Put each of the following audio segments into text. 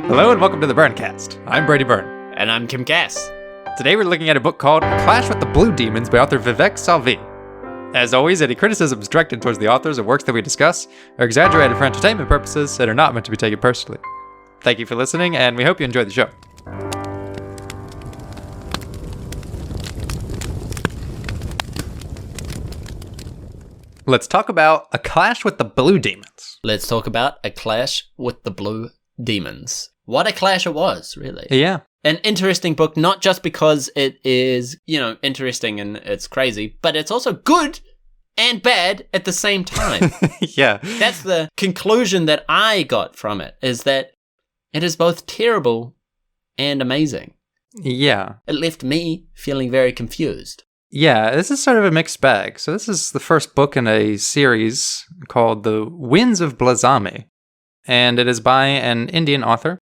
Hello and welcome to the BurnCast. I'm Brady Byrne. And I'm Kim Gass. Today we're looking at a book called A Clash with the Blue Demons by author Vivek Salvi. As always, any criticisms directed towards the authors of works that we discuss are exaggerated for entertainment purposes and are not meant to be taken personally. Thank you for listening, and we hope you enjoy the show. Let's talk about A Clash with the Blue Demons. Let's talk about A Clash with the Blue Demons. What a clash it was, really. Yeah. An interesting book, not just because it is, interesting and it's crazy, but it's also good and bad at the same time. Yeah. That's the conclusion that I got from it, is that it is both terrible and amazing. Yeah. It left me feeling very confused. Yeah, this is sort of a mixed bag. So this is the first book in a series called The Winds of Blazame, and it is by an Indian author.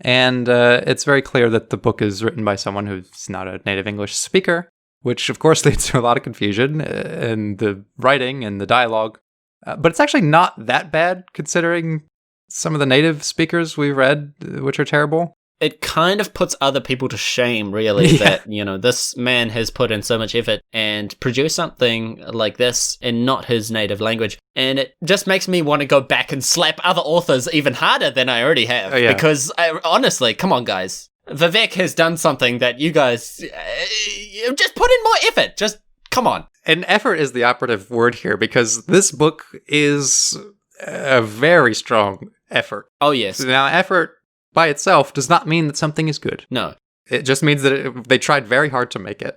And it's very clear that the book is written by someone who's not a native English speaker, which of course leads to a lot of confusion in the writing and the dialogue. But it's actually not that bad considering some of the native speakers we've read, which are terrible. It kind of puts other people to shame, really, that, this man has put in so much effort and produced something like this in not his native language. And it just makes me want to go back and slap other authors even harder than I already have. Oh, yeah. Because, honestly, come on, guys. Vivek has done something that you guys just put in more effort. Just come on. And effort is the operative word here, because this book is a very strong effort. Oh, yes. Now, effort by itself does not mean that something is good. No. It just means that they tried very hard to make it.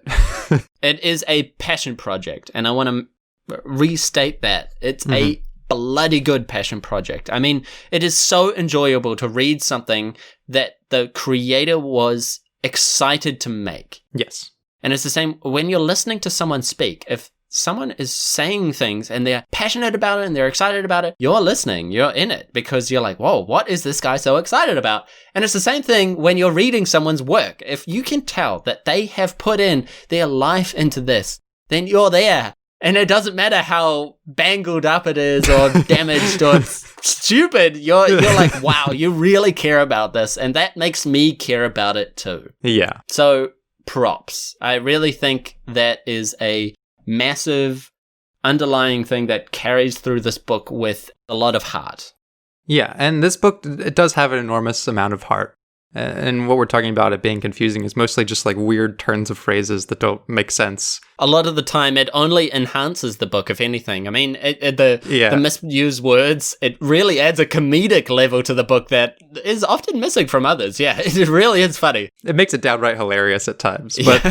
It is a passion project, and I want to restate that. It's a bloody good passion project. I mean, it is so enjoyable to read something that the creator was excited to make. Yes. And it's the same when you're listening to someone speak. If someone is saying things and they're passionate about it and they're excited about it, you're listening, you're in it, because you're like, whoa, what is this guy so excited about? And it's the same thing when you're reading someone's work. If you can tell that they have put in their life into this, then you're there. And it doesn't matter how bangled up it is or damaged or stupid, you're like, wow, you really care about this. And that makes me care about it too. Yeah. So props. I really think that is a massive underlying thing that carries through this book with a lot of heart. Yeah, and this book, it does have an enormous amount of heart. And what we're talking about it being confusing is mostly just like weird turns of phrases that don't make sense. A lot of the time, it only enhances the book, if anything. I mean, the misused words, it really adds a comedic level to the book that is often missing from others. Yeah, it really is funny. It makes it downright hilarious at times. But,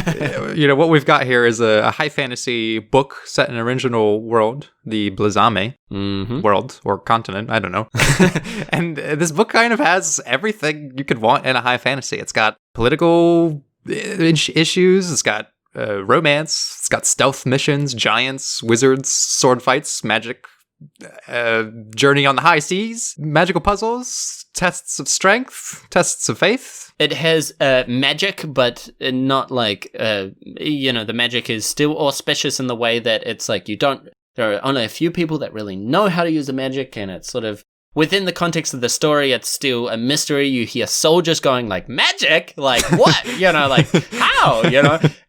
what we've got here is a high fantasy book set in an original world, the Blazame world or continent, I don't know. And this book kind of has everything you could want in a high fantasy. It's got political issues, it's got romance, it's got stealth missions, giants, wizards, sword fights, magic, journey on the high seas, magical puzzles, tests of strength, tests of faith. It has magic, but not like, the magic is still auspicious in the way that it's like there are only a few people that really know how to use the magic, and it's sort of within the context of the story, it's still a mystery. You hear soldiers going like, magic? Like what? Like how?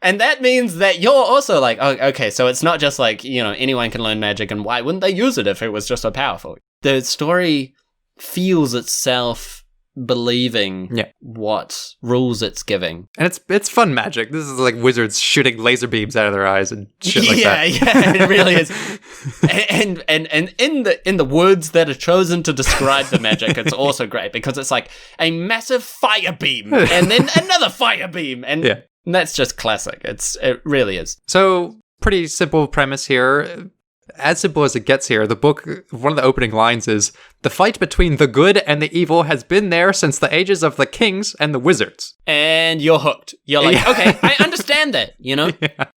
And that means that you're also like, oh, okay, so it's not just like, anyone can learn magic, and why wouldn't they use it if it was just so powerful? The story feels itself believing what rules it's giving. And it's fun magic. This is like wizards shooting laser beams out of their eyes and shit like that. Yeah, it really is. And in the words that are chosen to describe the magic, it's also great because it's like a massive fire beam and then another fire beam, and that's just classic. It really is. So pretty simple premise here. As simple as it gets here, the book, one of the opening lines is, "The fight between the good and the evil has been there since the ages of the kings and the wizards." And you're hooked. You're like, okay, I understand that, Yeah.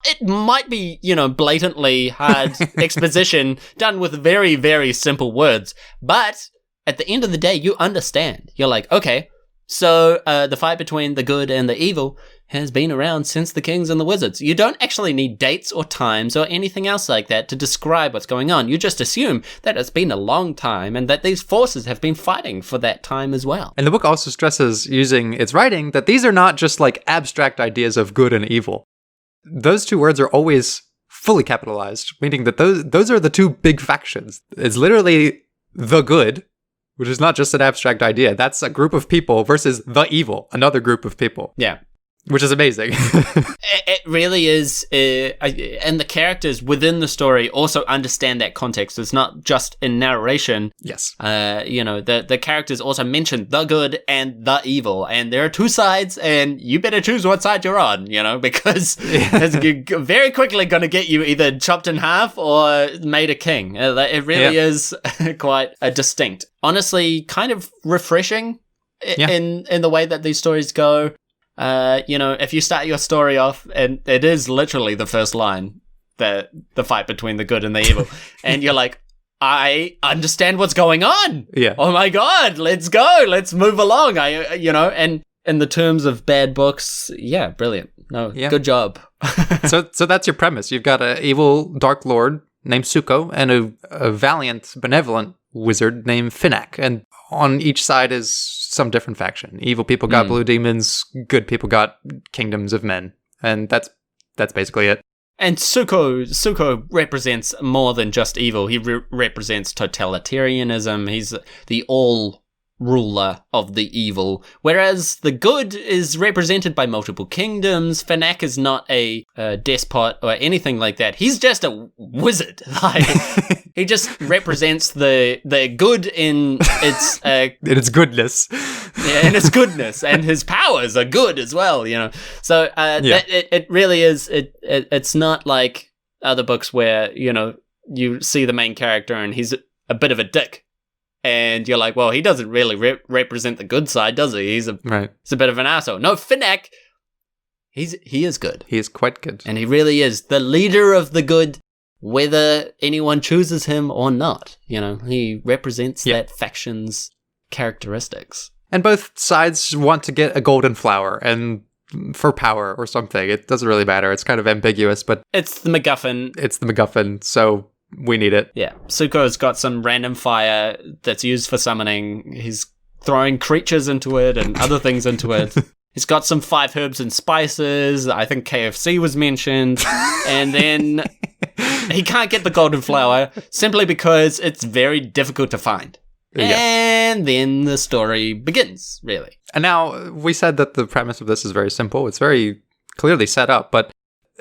It might be, blatantly hard exposition done with very, very simple words, but at the end of the day, you understand. You're like, okay, So the fight between the good and the evil has been around since the kings and the wizards. You don't actually need dates or times or anything else like that to describe what's going on. You just assume that it's been a long time and that these forces have been fighting for that time as well. And the book also stresses, using its writing, that these are not just like abstract ideas of good and evil. Those two words are always fully capitalized, meaning that those are the two big factions. It's literally the good, which is not just an abstract idea. That's a group of people versus the evil, another group of people. Yeah. Which is amazing. It really is. And the characters within the story also understand that context. It's not just in narration. Yes. The characters also mention the good and the evil. And there are two sides, and you better choose what side you're on, because it's very quickly going to get you either chopped in half or made a king. It really is quite distinct. Honestly, kind of refreshing in the way that these stories go. If you start your story off and it is literally the first line, the fight between the good and the evil, and you're like, I understand what's going on. Yeah. Oh my God, let's go. Let's move along. And in the terms of bad books, brilliant. No, good job. So that's your premise. You've got an evil dark lord named Suko and a valiant, benevolent wizard named Finaq. And on each side is some different faction. Evil people got blue demons, good people got kingdoms of men. And that's basically it. And Suko represents more than just evil. He represents totalitarianism. He's the all-ruler of the evil. Whereas the good is represented by multiple kingdoms. Finaq is not a despot or anything like that. He's just a wizard. He just represents the good in its... in its goodness. Yeah, in its goodness. And his powers are good as well, So it really is... It's not like other books where, you see the main character and he's a bit of a dick. And you're like, well, he doesn't really represent the good side, does he? He's a bit of an asshole. No, Finaq, he is good. He is quite good. And he really is the leader of the good, whether anyone chooses him or not. He represents that faction's characteristics. And both sides want to get a golden flower and for power or something. It doesn't really matter. It's kind of ambiguous, but... It's the MacGuffin, so... we need it. Yeah. Suko's got some random fire that's used for summoning. He's throwing creatures into it and other things into it. He's got some 5 herbs and spices. I think KFC was mentioned. And then he can't get the golden flower simply because it's very difficult to find. And then the story begins, really. And now, we said that the premise of this is very simple. It's very clearly set up, but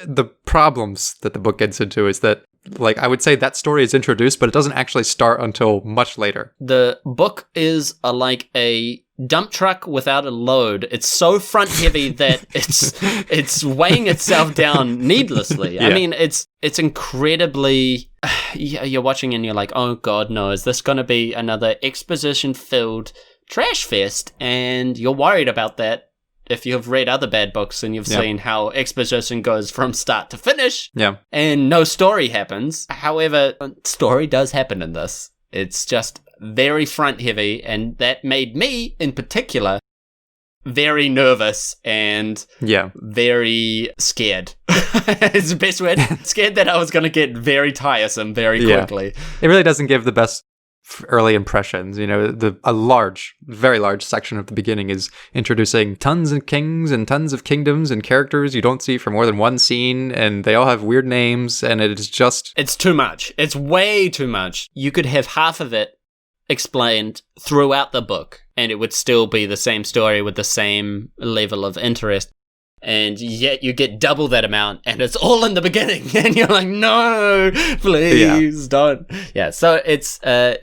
the problems that the book gets into is that, I would say that story is introduced, but it doesn't actually start until much later. The book is like a dump truck without a load. It's so front heavy that it's weighing itself down needlessly. Yeah. I mean, it's incredibly... You're watching and you're like, oh God, no, is this going to be another exposition-filled trash fest? And you're worried about that. If you've read other bad books and you've seen how exposition goes from start to finish, and no story happens. However, story does happen in this. It's just very front heavy, and that made me, in particular, very nervous and very scared. It's the best word. Scared that I was going to get very tiresome very quickly. It really doesn't give the best early impressions. A very large section of the beginning is introducing tons of kings and tons of kingdoms and characters you don't see for more than one scene, and they all have weird names, and it's too much. It's way too much. You could have half of it explained throughout the book, and it would still be the same story with the same level of interest. And yet you get double that amount, and it's all in the beginning, and you're like, no, please don't. Yeah, so it's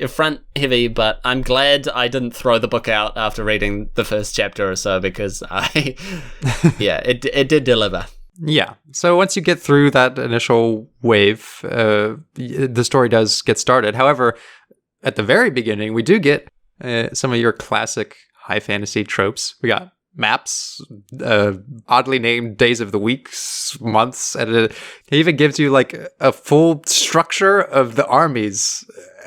front heavy, but I'm glad I didn't throw the book out after reading the first chapter or so, because it did deliver. Yeah, so once you get through that initial wave, the story does get started. However, at the very beginning, we do get some of your classic high fantasy tropes. We got maps, oddly named days of the weeks, months, and it even gives you a full structure of the armies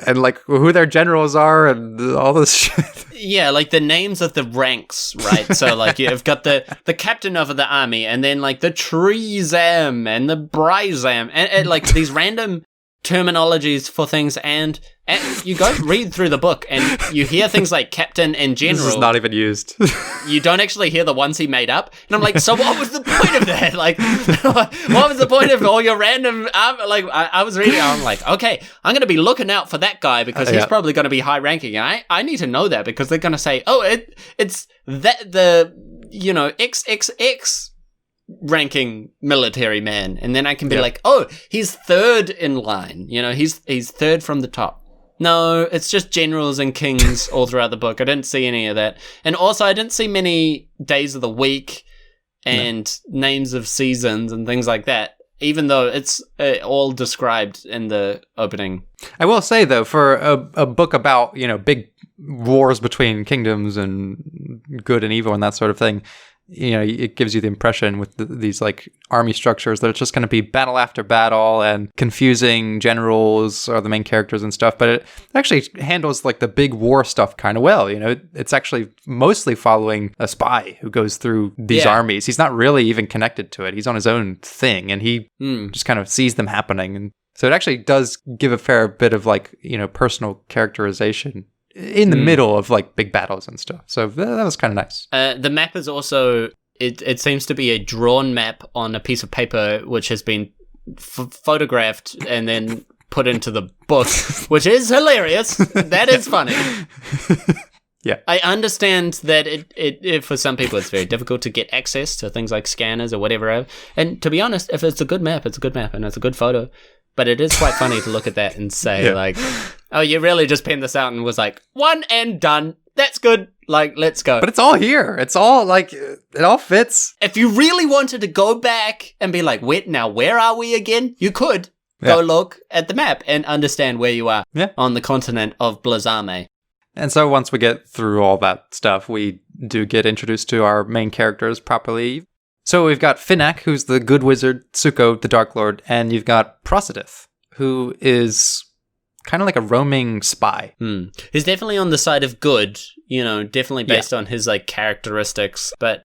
and like who their generals are and all this shit. Yeah, like the names of the ranks, right? So like you've got the captain of the army, and then like the Treezam and the Brizam, and like these random terminologies for things, and you go read through the book and you hear things like captain and general. This is not even used. You don't actually hear the ones he made up, and I'm like, so what was the point of that? Like, what was the point of all your random? Like, I was reading, I'm like, okay, I'm gonna be looking out for that guy because he's probably gonna be high ranking, and I need to know that because they're gonna say, oh, it's that the XXX ranking military man, and then I can be like, oh, he's third in line, he's third from the top. No, it's just generals and kings all throughout the book. I didn't see any of that, and also I didn't see many days of the week and names of seasons and things like that, even though it's all described in the opening. I will say though, for a book about big wars between kingdoms and good and evil and that sort of thing, it gives you the impression with these like army structures that it's just going to be battle after battle and confusing generals are the main characters and stuff. But it actually handles like the big war stuff kind of well. It's actually mostly following a spy who goes through these armies. He's not really even connected to it. He's on his own thing, and he just kind of sees them happening. And so it actually does give a fair bit of like, personal characterization in the middle of like big battles and stuff. So that was kind of nice. The map is also, it seems to be a drawn map on a piece of paper which has been photographed and then put into the book, which is hilarious. That is funny. Yeah. I understand that it for some people it's very difficult to get access to things like scanners or whatever. And to be honest, if it's a good map, it's a good map and it's a good photo. But it is quite funny to look at that and say, like, oh, you really just penned this out and was like, one and done. That's good. Like, let's go. But it's all here. It's all, like, it all fits. If you really wanted to go back and be like, wait, now where are we again? You could go look at the map and understand where you are on the continent of Blazame. And so once we get through all that stuff, we do get introduced to our main characters properly. So we've got Finaq, who's the good wizard, Suko, the Dark Lord, and you've got Prosidith, who is kind of like a roaming spy. He's definitely on the side of good, definitely based on his like characteristics, but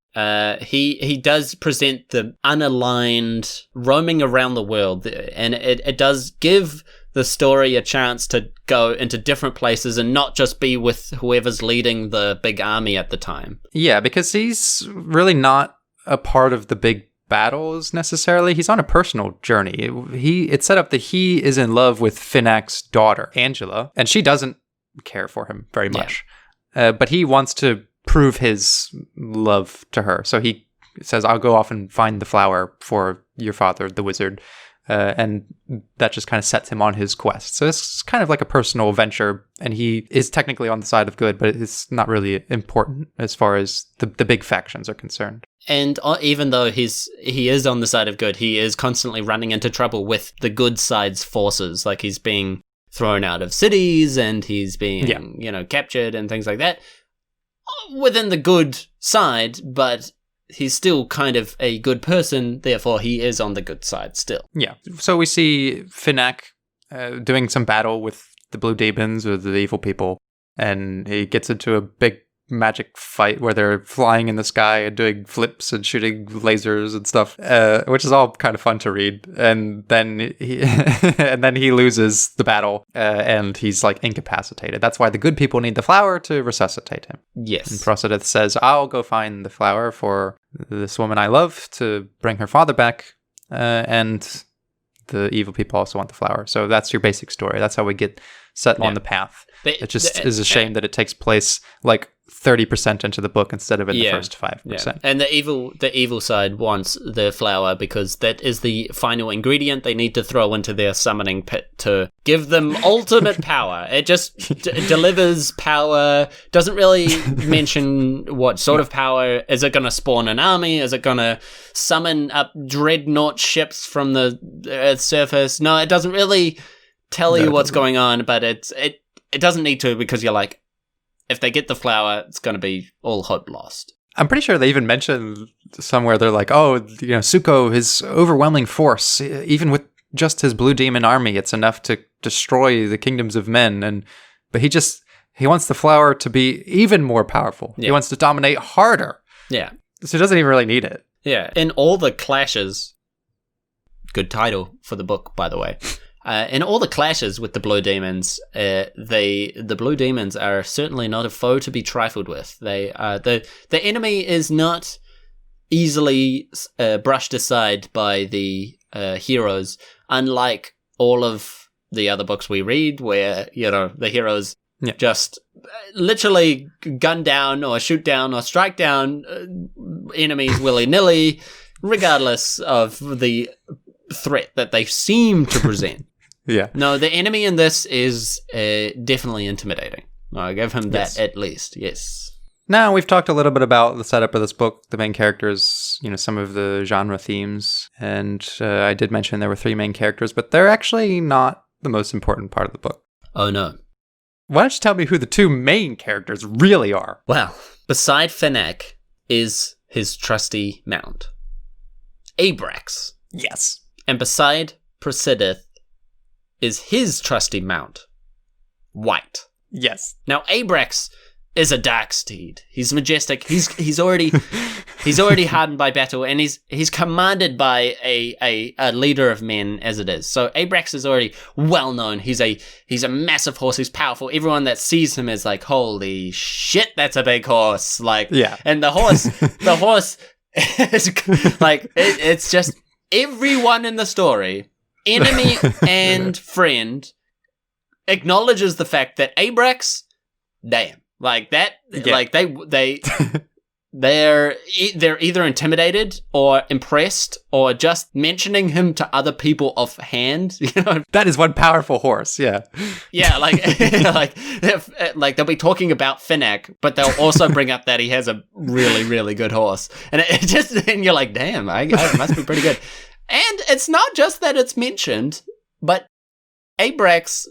he does present the unaligned roaming around the world, and it does give the story a chance to go into different places and not just be with whoever's leading the big army at the time. Yeah, because he's really not a part of the big battles necessarily. He's on a personal journey. It's set up that he is in love with Finaq's daughter, Angela, and she doesn't care for him very much. But he wants to prove his love to her. So he says, I'll go off and find the flower for your father, the wizard. And that just kind of sets him on his quest. So it's kind of like a personal venture, and he is technically on the side of good, but it's not really important as far as the big factions are concerned. And even though he is on the side of good, he is constantly running into trouble with the good side's forces. Like he's being thrown out of cities, and he's being captured and things like that within the good side, but he's still kind of a good person, therefore he is on the good side still. Yeah. So we see Finaq doing some battle with the blue demons or the evil people, and he gets into a big magic fight where they're flying in the sky and doing flips and shooting lasers and stuff, which is all kind of fun to read. And then he loses the battle, and he's like incapacitated. That's why the good people need the flower to resuscitate him. Yes. And Prosidith says, I'll go find the flower for this woman I love to bring her father back, and the evil people also want the flower. So that's your basic story. That's how we get set on the path. It just is a shame that it takes place like 30% into the book instead of in the first 5%. Yeah. And the evil side wants the flower because that is the final ingredient they need to throw into their summoning pit to give them ultimate power. It just delivers power, doesn't really mention what sort of power. Is it going to spawn an army? Is it going to summon up dreadnought ships from the Earth's surface? No, it doesn't really tell you what's going on, but it doesn't need to, because you're like, if they get the flower, it's going to be all hope lost. I'm pretty sure they even mentioned somewhere, they're like, oh, Suko, his overwhelming force, even with just his blue demon army. It's enough to destroy the kingdoms of men. But he wants the flower to be even more powerful. Yeah. He wants to dominate harder. Yeah. So he doesn't even really need it. Yeah. In all the clashes, good title for the book, by the way. In all the clashes with the blue demons, the blue demons are certainly not a foe to be trifled with. They the enemy is not easily brushed aside by the heroes, unlike all of the other books we read, where the heroes just literally gun down or shoot down or strike down enemies willy-nilly, regardless of the threat that they seem to present. Yeah. No, the enemy in this is definitely intimidating. I'll give him that at least. Yes. Now, we've talked a little bit about the setup of this book, the main characters, some of the genre themes, and I did mention there were 3 main characters, but they're actually not the most important part of the book. Oh, no. Why don't you tell me who the 2 main characters really are? Well, beside Finaq is his trusty mount, Abrax. Yes. And beside Prosidith is his trusty mount, White. Yes. Now, Abrax is a dark steed. He's majestic. He's already hardened by battle, and he's commanded by a leader of men as it is. So Abrax is already well known. He's a massive horse. He's powerful. Everyone that sees him is like, holy shit, that's a big horse. Like, yeah. And the horse is like, it's just everyone in the story, enemy and friend, acknowledges the fact that Abrax, damn. Like that, like they're either intimidated or impressed or just mentioning him to other people offhand. That is one powerful horse. Yeah, yeah. Like they'll be talking about Finaq, but they'll also bring up that he has a really, really good horse, and and you're like, damn, I must be pretty good. And it's not just that it's mentioned, but Abrax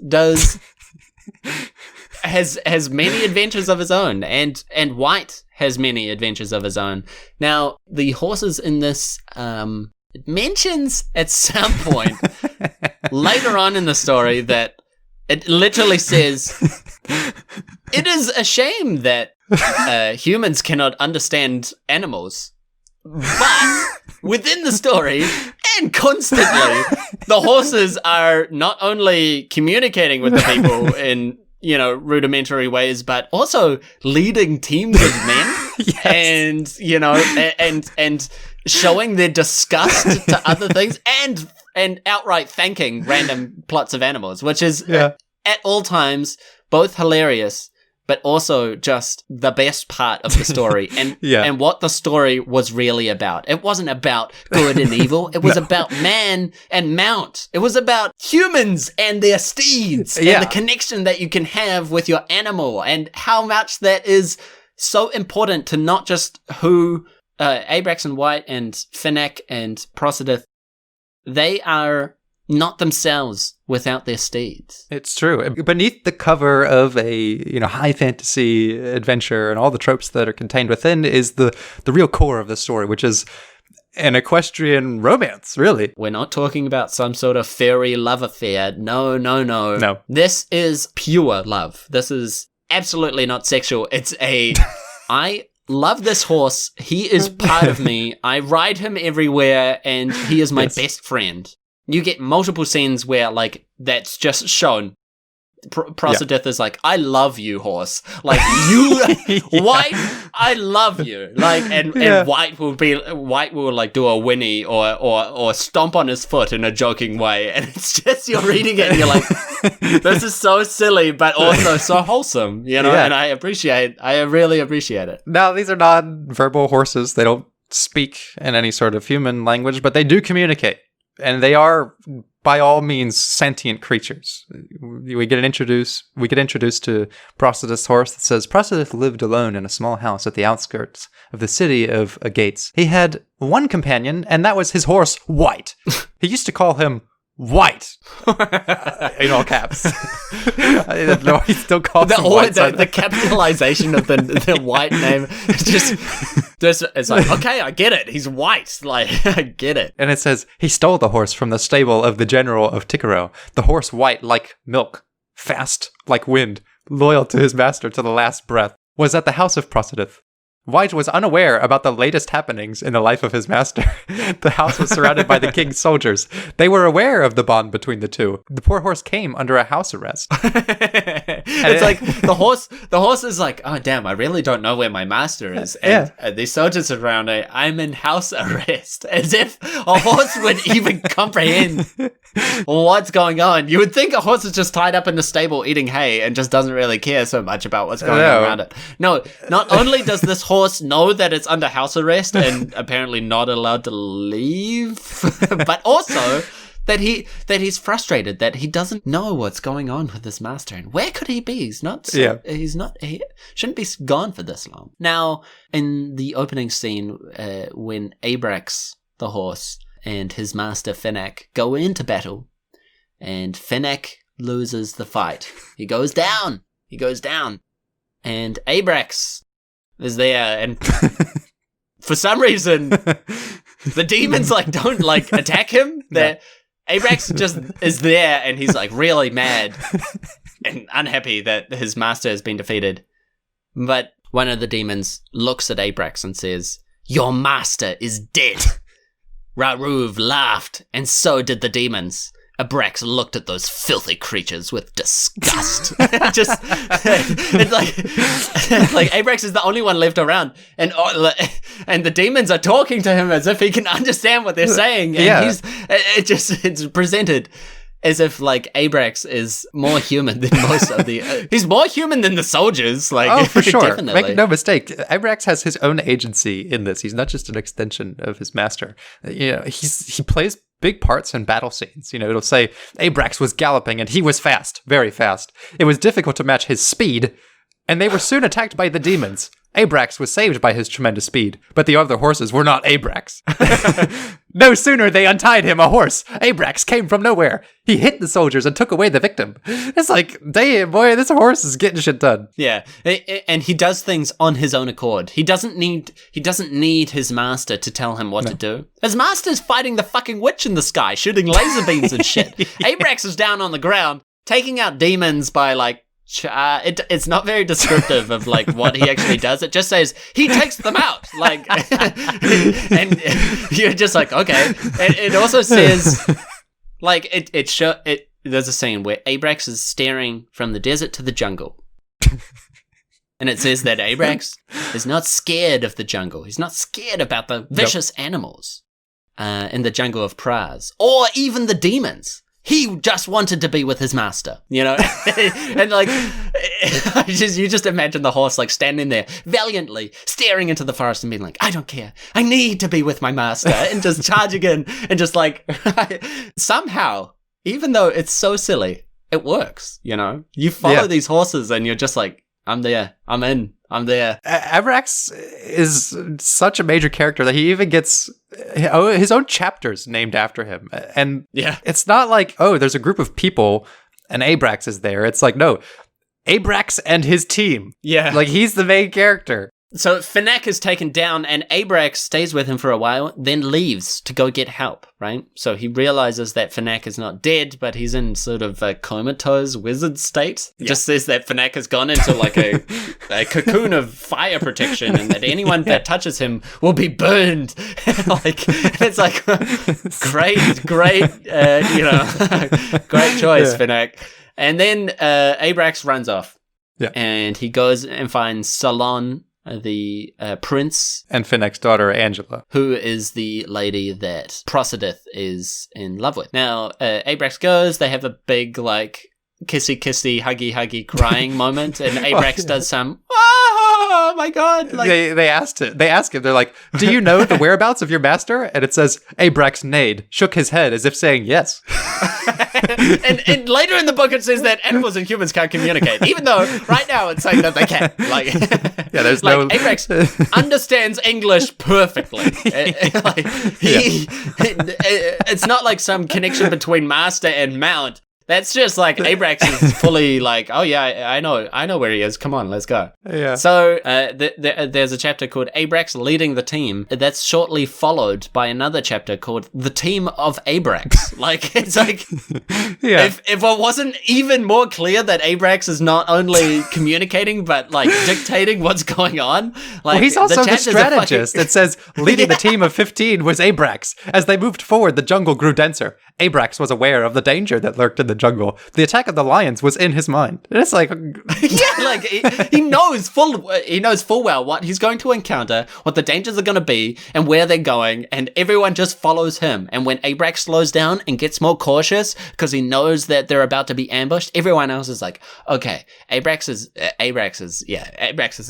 has many adventures of his own, and White has many adventures of his own. Now, the horses in this, it mentions at some point later on in the story that it literally says, it is a shame that humans cannot understand animals. But within the story, and constantly, the horses are not only communicating with the people in rudimentary ways, but also leading teams of men. Yes. and showing their disgust to other things and outright thanking random plots of animals, which is at all times both hilarious but also just the best part of the story and what the story was really about. It wasn't about good and evil. It was about man and mount. It was about humans and their steeds and the connection that you can have with your animal and how much that is so important to not just who Abrax and White and Finaq and Prosidith, they are not themselves without their steeds. It's true. Beneath the cover of a high fantasy adventure and all the tropes that are contained within is the real core of the story, which is an equestrian romance, really. We're not talking about some sort of fairy love affair. No. This is pure love. This is absolutely not sexual. It's I love this horse. He is part of me. I ride him everywhere, and he is my best friend. You get multiple scenes where, like, that's just shown. Prosidith is like, I love you, horse. Like, you, White, I love you. Like, and White will like do a whinny or stomp on his foot in a joking way. And it's just, you're reading it and you're like, this is so silly, but also so wholesome, and I really appreciate it. Now, these are non-verbal horses. They don't speak in any sort of human language, but they do communicate. And they are, by all means, sentient creatures. We get introduced to Prosidith's horse that says, Prosidith lived alone in a small house at the outskirts of the city of Agates. He had one companion, and that was his horse, White. He used to call him White. In all caps. No, he still calls him White. The capitalization of the White name. Just It's like, okay, I get it. He's white. Like, I get it. And it says, he stole the horse from the stable of the general of Tikaro. The horse white like milk, fast like wind, loyal to his master to the last breath, was at the house of Prosidith. White was unaware about the latest happenings in the life of his master. The house was surrounded by the king's soldiers. They were aware of the bond between the two. The poor horse came under a house arrest. It's like the horse is like, oh damn, I really don't know where my master is. And these soldiers around it, I'm in house arrest. As if a horse would even comprehend what's going on. You would think a horse is just tied up in the stable eating hay and just doesn't really care so much about what's going on around it. No, not only does this horse know that it's under house arrest and apparently not allowed to leave, but also that he's frustrated that he doesn't know what's going on with his master and where could he be? He shouldn't be gone for this long. Now, in the opening scene, when Abrax, the horse, and his master Finaq go into battle, and Finaq loses the fight. He goes down, and Abrax is there, and for some reason the demons don't attack him. Abrax just is there, and he's really mad and unhappy that his master has been defeated. But one of the demons looks at Abrax and says, "Your master is dead." Raruv laughed, and so did the demons. Abrax looked at those filthy creatures with disgust. It's like Abrax is the only one left around, and the demons are talking to him as if he can understand what they're saying. And it's presented as if Abrax is more human than most of the. He's more human than the soldiers. For sure. Definitely. Make no mistake, Abrax has his own agency in this. He's not just an extension of his master. He plays big parts in battle scenes. It'll say Abrax was galloping and he was fast, very fast. It was difficult to match his speed, and they were soon attacked by the demons. Abrax was saved by his tremendous speed, but the other horses were not Abrax. No sooner they untied him a horse, Abrax came from nowhere. He hit the soldiers and took away the victim. It's like, damn, boy, this horse is getting shit done. Yeah, and he does things on his own accord. He doesn't need his master to tell him what to do. His master's fighting the fucking witch in the sky, shooting laser beams and shit. Abrax is down on the ground, taking out demons by it's not very descriptive of what he actually does. It just says he takes them out, and you're just okay. And it also says there's a scene where Abrax is staring from the desert to the jungle, and it says that Abrax is not scared of the jungle. He's not scared about the vicious animals in the jungle of Praz, or even the demons. He just wanted to be with his master, and you just imagine the horse standing there valiantly staring into the forest and being like, I don't care, I need to be with my master, and just charging in and just somehow, even though it's so silly, it works. You follow these horses and you're just like, I'm there, I'm in, I'm there. Abrax is such a major character that he even gets his own chapters named after him. And it's not there's a group of people and Abrax is there. It's no, Abrax and his team. Yeah. He's the main character. So Finaq is taken down and Abrax stays with him for a while, then leaves to go get help, right? So he realizes that Finaq is not dead, but he's in sort of a comatose wizard state. It just says that Finaq has gone into a cocoon of fire protection and that anyone that touches him will be burned. It's great, great choice, Finaq. And then Abrax runs off. Yeah. And he goes and finds Salon, the prince. And Finaq's daughter, Angela. Who is the lady that Prosidith is in love with. Now, Abrax goes, they have a big, kissy, huggy, crying moment, and Abrax does some, oh my god. They ask him, they're like, do you know the whereabouts of your master? And it says, Abrax neighed, shook his head as if saying yes. and later in the book it says that animals and humans can't communicate, even though right now it's saying that they can. There's no Abrax understands English perfectly. It's not some connection between master and mount. That's just like Abrax is fully like, oh yeah, I know where he is. Come on, let's go. Yeah. So there's a chapter called Abrax leading the team. That's shortly followed by another chapter called The Team of Abrax. Like, it's like, if it wasn't even more clear that Abrax is not only communicating but like dictating what's going on. Like, well, he's also the strategist. It says leading the team of 15 was Abrax. As they moved forward, the jungle grew denser. Abrax was aware of the danger that lurked in the jungle. The attack of the lions was in his mind. And it's like, yeah, like he knows full well what he's going to encounter, what the dangers are going to be, and where they're going, and everyone just follows him. And when Abrax slows down and gets more cautious because he knows that they're about to be ambushed, everyone else is like, okay, Abrax is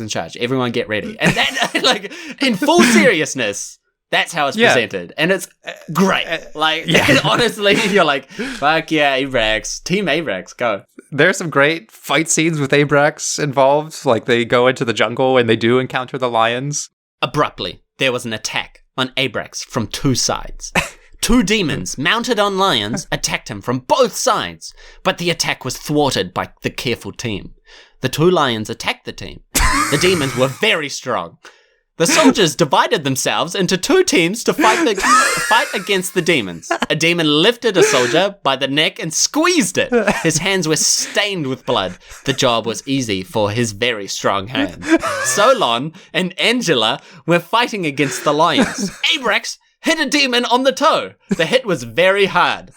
in charge. Everyone get ready. And then, like, in full seriousness, that's how it's presented. And it's great. Like, honestly, you're like, fuck yeah, Abrax. Team Abrax, go. There's some great fight scenes with Abrax involved. Like, they go into the jungle and they do encounter the lions. Abruptly, there was an attack on Abrax from two sides. Two demons mounted on lions attacked him from both sides, but the attack was thwarted by the careful team. The two lions attacked the team. The demons were very strong. The soldiers divided themselves into two teams to fight against the demons. A demon lifted a soldier by the neck and squeezed it. His hands were stained with blood. The job was easy for his very strong hands. Solon and Angela were fighting against the lions. Abrax hit a demon on the toe. The hit was very hard.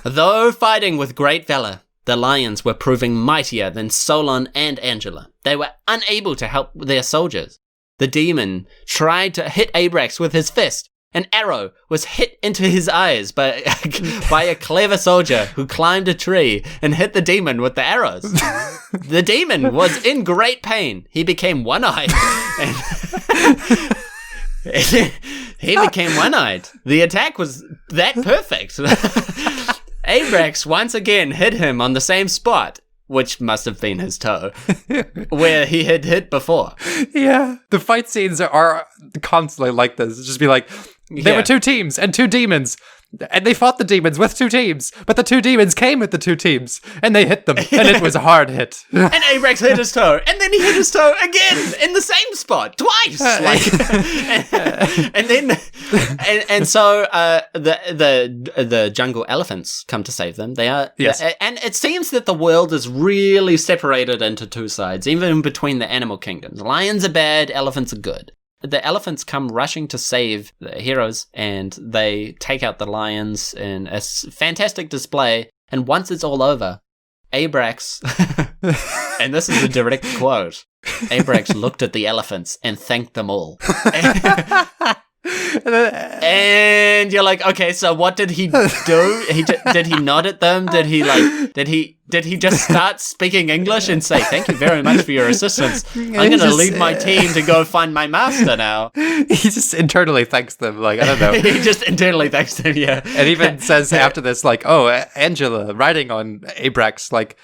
Though fighting with great valor, the lions were proving mightier than Solon and Angela. They were unable to help their soldiers. The demon tried to hit Abrax with his fist. An arrow was hit into his eyes by a clever soldier who climbed a tree and hit the demon with the arrows. The demon was in great pain. He became one-eyed. He became one-eyed. The attack was that perfect. Abrax once again hit him on the same spot, which must have been his toe, where he had hit before. Yeah. The fight scenes are constantly like this. It's just be like, there were two teams and two demons, and they fought the demons with two teams, but the two demons came with the two teams, and they hit them, and it was a hard hit. And Abrax hit his toe, and then he hit his toe again in the same spot twice. So the jungle elephants come to save them. They are, and it seems that the world is really separated into two sides, even between the animal kingdoms. Lions are bad, elephants are good. The elephants come rushing to save the heroes, and they take out the lions in a fantastic display. And once it's all over, Abrax, and this is a direct quote, Abrax looked at the elephants and thanked them all. And you're like, okay, so what did he do? Did he nod at them? Did he just start speaking English and say, thank you very much for your assistance. I'm going to leave my team to go find my master now. He just internally thanks them, like, I don't know. He just internally thanks them, yeah. And even says after this, like, oh, Angela, riding on Abrax, like,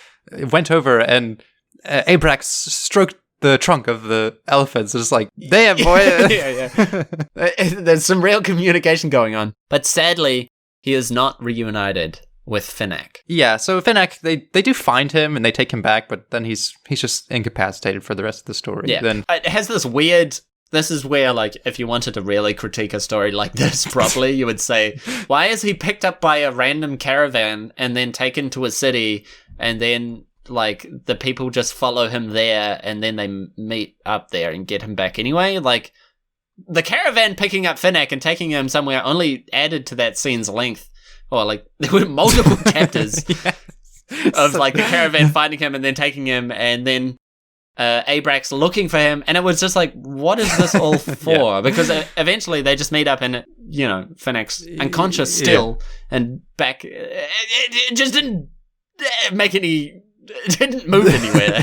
went over and Abrax stroked the trunk of the elephants. It's like, damn, boy. Yeah. There's some real communication going on. But sadly, he is not reunited with Finaq. Yeah, so Finaq, they do find him and they take him back, but then he's just incapacitated for the rest of the story. Yeah, then it has this weird... This is where, like, if you wanted to really critique a story like this properly, you would say, why is he picked up by a random caravan and then taken to a city, and then... like, the people just follow him there, and then they meet up there and get him back anyway. Like, the caravan picking up Finaq and taking him somewhere only added to that scene's length. Or, like, there were multiple chapters of, like, the caravan finding him and then taking him, and then Abrax looking for him. And it was just like, what is this all for? Because eventually they just meet up and, you know, Finaq's unconscious still, and back. It just didn't make any... It didn't move anywhere.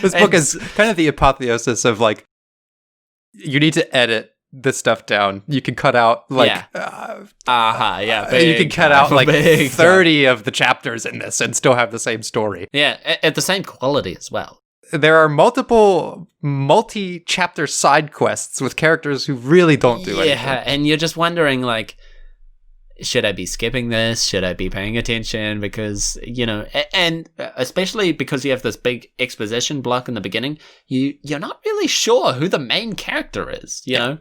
This book is kind of the apotheosis of, like, you need to edit this stuff down. You can cut out, like... you can cut out, like, 30 of the chapters in this and still have the same story. Yeah, at the same quality as well. There are multiple multi-chapter side quests with characters who really don't do anything. Yeah, and you're just wondering, like... should I be skipping this? Should I be paying attention? Because, and especially because you have this big exposition block in the beginning, you're not really sure who the main character is, you know?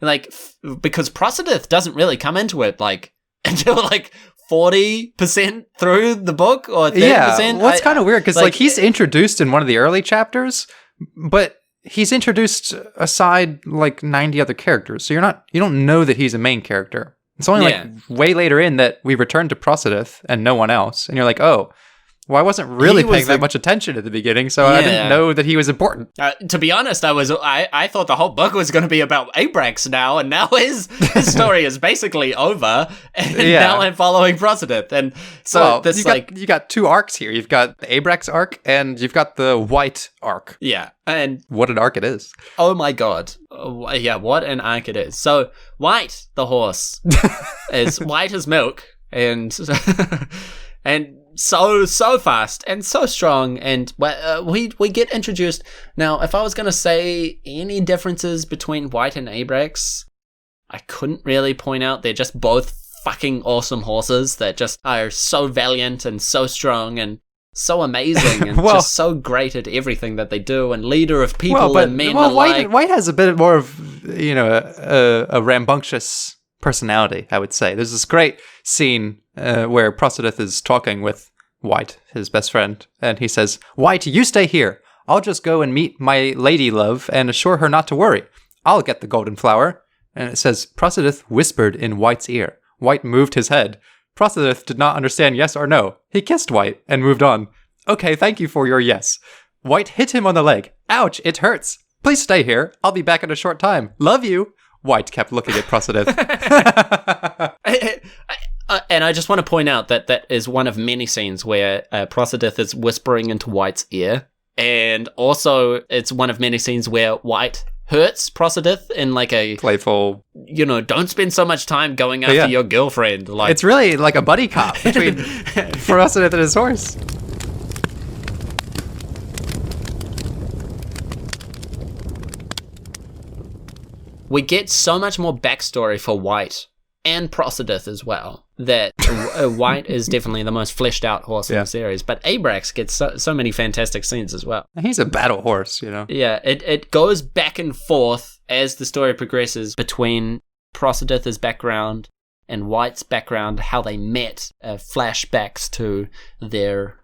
Like, because Prosidith doesn't really come into it, like, until, like, 40% through the book, or 30%. Yeah, well, it's kind of weird, because, like, he's introduced in one of the early chapters, but he's introduced aside, like, 90 other characters, so you don't know that he's a main character. It's only like way later in that we return to Prosidith and no one else. And you're like, oh, well, I wasn't really paying that much attention at the the so I didn't know that he was important. To be honest, I thought the whole book was going to be about Abrax now, and now his story is basically over, and now I'm following Prosidith. And so you got two arcs here. You've got the Abrax arc, and you've got the White arc. Yeah, and what an arc it is. Oh my god. What an arc it is. So, White, the horse, is white as milk, and and so fast and so strong, and we get introduced. Now, if I was going to say any differences between White and Abrax, I couldn't really point out. They're just both fucking awesome horses that just are so valiant and so strong and so amazing and just so great at everything that they do, and leader of people and men alike. White has a bit more of, a rambunctious personality, I would say. There's this great scene where Prosidith is talking with White, his best friend, and he says, "White, you stay here. I'll just go and meet my lady love and assure her not to worry. I'll get the golden flower." And it says, Prosidith whispered in White's ear. White moved his head. Prosidith did not understand yes or no. He kissed White and moved on. "Okay, thank you for your yes." White hit him on the leg. "Ouch, it hurts. Please stay here. I'll be back in a short time. Love you." White kept looking at Prosidith. And I just want to point out that is one of many scenes where Prosidith is whispering into White's ear. And also, it's one of many scenes where White hurts Prosidith in like a playful, don't spend so much time going after your girlfriend. Like, it's really like a buddy cop between Prosidith and his horse. We get so much more backstory for White and Prosidith as well, that White is definitely the most fleshed out horse in the series, but Abrax gets so many fantastic scenes as well. He's a battle horse, Yeah, it goes back and forth as the story progresses between Prosidith's background and White's background, how they met, flashbacks to their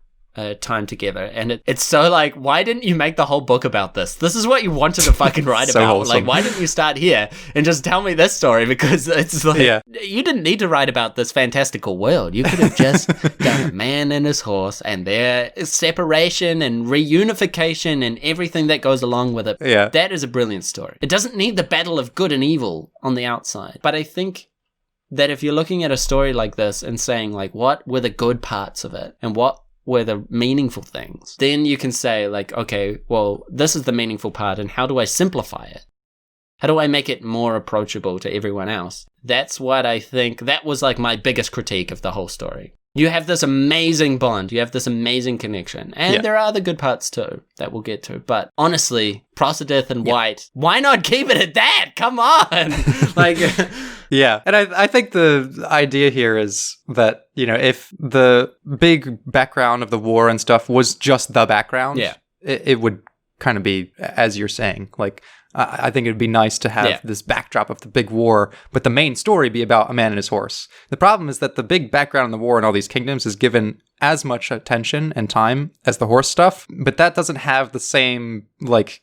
time together. And it's so like, why didn't you make the whole book about this? This is what you wanted to fucking write about. Wholesome. Like, why didn't you start here and just tell me this story? Because it's like, you didn't need to write about this fantastical world. You could have just done a man and his horse and their separation and reunification and everything that goes along with it. Yeah. That is a brilliant story. It doesn't need the battle of good and evil on the outside. But I think that if you're looking at a story like this and saying, like, what were the good parts of it and what were the meaningful things, then you can say, like, okay, well, this is the meaningful part, and how do I simplify it? How do I make it more approachable to everyone else? That's what I think, that was like my biggest critique of the whole story. You have this amazing bond, you have this amazing connection, and there are other good parts too that we'll get to. But honestly, Prosidith and White, why not keep it at that? Come on! Like, yeah, and I think the idea here is that, if the big background of the war and stuff was just the background, it would kind of be, as you're saying, like, I think it'd be nice to have this backdrop of the big war, but the main story be about a man and his horse. The problem is that the big background in the war in all these kingdoms is given as much attention and time as the horse stuff, but that doesn't have the same, like,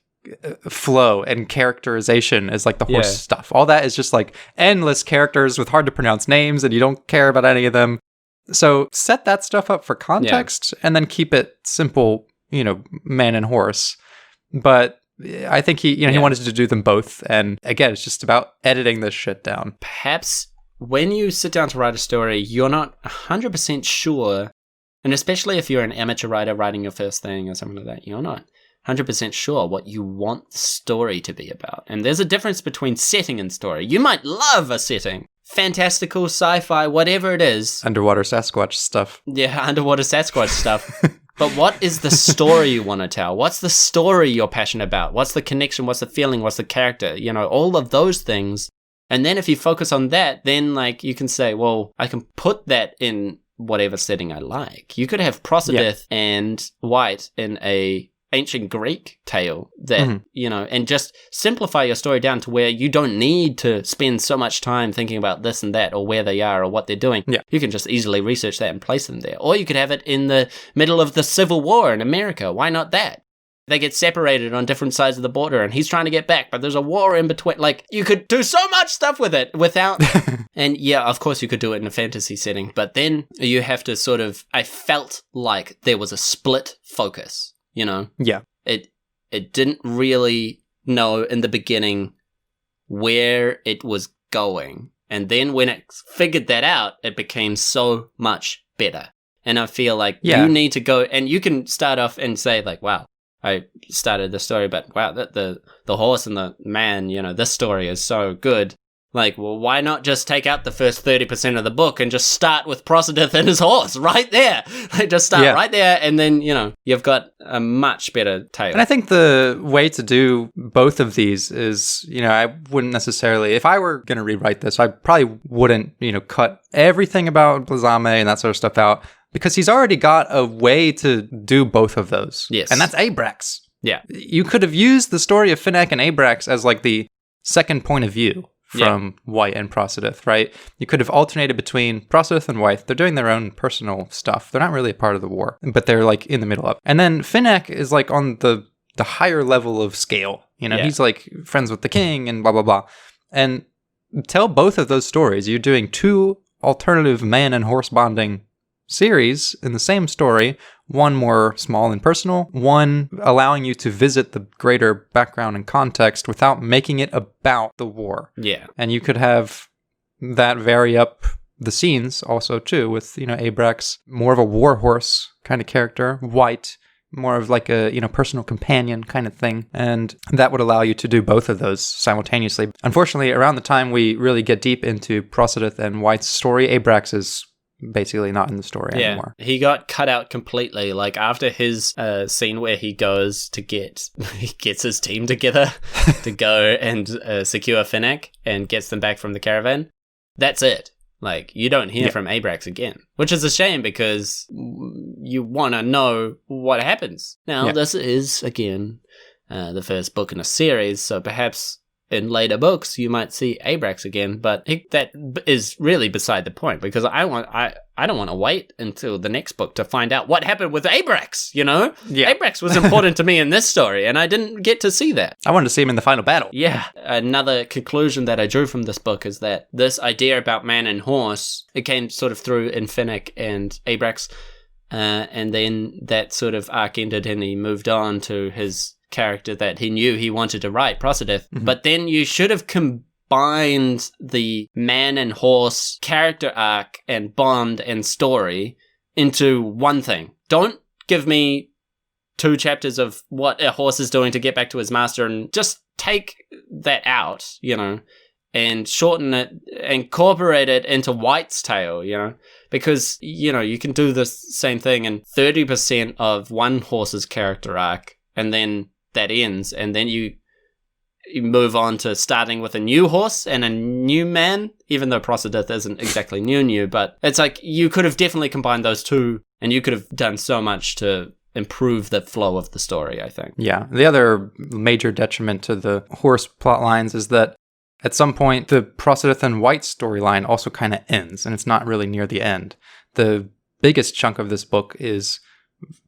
flow and characterization as, like, the horse stuff. All that is just, like, endless characters with hard to pronounce names, and you don't care about any of them. So set that stuff up for context, and then keep it simple, man and horse. But I think he wanted to do them both, and again, it's just about editing this shit down. Perhaps when you sit down to write a story, you're not 100% sure, and especially if you're an amateur writer writing your first thing or something like that, you're not 100% sure what you want the story to be about. And there's a difference between setting and story. You might love a setting, fantastical, sci-fi, whatever it is. Underwater Sasquatch stuff. Yeah, underwater Sasquatch stuff. But what is the story you want to tell? What's the story you're passionate about? What's the connection? What's the feeling? What's the character? All of those things And then if you focus on that, then like you can say, well, I can put that in whatever setting I like. You could have Prosidith and White in a ancient Greek tale that, and just simplify your story down to where you don't need to spend so much time thinking about this and that or where they are or what they're doing. Yeah. You can just easily research that and place them there. Or you could have it in the middle of the Civil War in America. Why not that? They get separated on different sides of the border and he's trying to get back, but there's a war in between. Like, you could do so much stuff with it without... And yeah, of course you could do it in a fantasy setting, but then you have to sort of... I felt like there was a split focus. Yeah. It didn't really know in the beginning where it was going. And then when it figured that out, it became so much better. And I feel like you need to go, and you can start off and say like, wow, I started the story, but wow, the horse and the man, this story is so good. Like, well, why not just take out the first 30% of the book and just start with Prosidith and his horse right there? Like, just start right there, and then, you've got a much better tale. And I think the way to do both of these is, I wouldn't necessarily, if I were going to rewrite this, I probably wouldn't, cut everything about Blazame and that sort of stuff out, because he's already got a way to do both of those. Yes. And that's Abrax. Yeah. You could have used the story of Finaq and Abrax as like the second point of view from White and Prosidith, right? You could have alternated between Prosidith and White. They're doing their own personal stuff. They're not really a part of the war, but they're like in the middle of it. And then Finaq is like on the higher level of scale. He's like friends with the king and blah, blah, blah. And tell both of those stories. You're doing two alternative man and horse bonding series in the same story, one more small and personal, one allowing you to visit the greater background and context without making it about the war. Yeah. And you could have that vary up the scenes also too, with, Abrax, more of a war horse kind of character, White, more of like a, personal companion kind of thing. And that would allow you to do both of those simultaneously. Unfortunately, around the time we really get deep into Prosidith and White's story, Abrax is basically not in the story anymore. He got cut out completely. Like, after his scene where he goes to he gets his team together to go and secure Finaq and gets them back from the caravan, that's it. Like, you don't hear from Abrax again, which is a shame because you want to know what happens. Now, this is, again, the first book in a series, so perhaps in later books, you might see Abrax again, but that is really beside the point, because I don't want to wait until the next book to find out what happened with Abrax, Yeah. Abrax was important to me in this story, and I didn't get to see that. I wanted to see him in the final battle. Yeah. Another conclusion that I drew from this book is that this idea about man and horse, it came sort of through in Finaq and Abrax, and then that sort of arc ended and he moved on to his character that he knew he wanted to write, Prosidith. But then you should have combined the man and horse character arc and bond and story into one thing. Don't give me 2 chapters of what a horse is doing to get back to his master, and just take that out, and shorten it, incorporate it into White's tale, because, you can do the same thing in 30% of one horse's character arc, and then that ends, and then you move on to starting with a new horse and a new man, even though Prosidith isn't exactly new, but it's like you could have definitely combined those two, and you could have done so much to improve the flow of the story, I think. Yeah. The other major detriment to the horse plot lines is that at some point, the Prosidith and White storyline also kind of ends, and it's not really near the end. The biggest chunk of this book is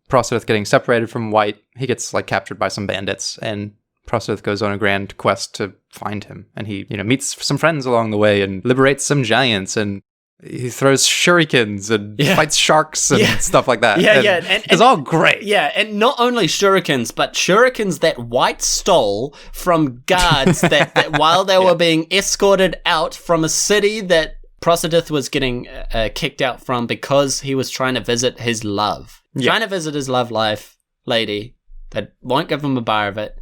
Prosidith getting separated from White. He gets captured by some bandits, and Prosidith goes on a grand quest to find him. And he, meets some friends along the way and liberates some giants, and he throws shurikens and fights sharks and stuff like that. And it's all great. Yeah, and not only shurikens, but shurikens that White stole from guards that while they were being escorted out from a city that Prosidith was getting kicked out from because he was trying to visit his love. Trying to visit his love life lady that won't give him a bar of it.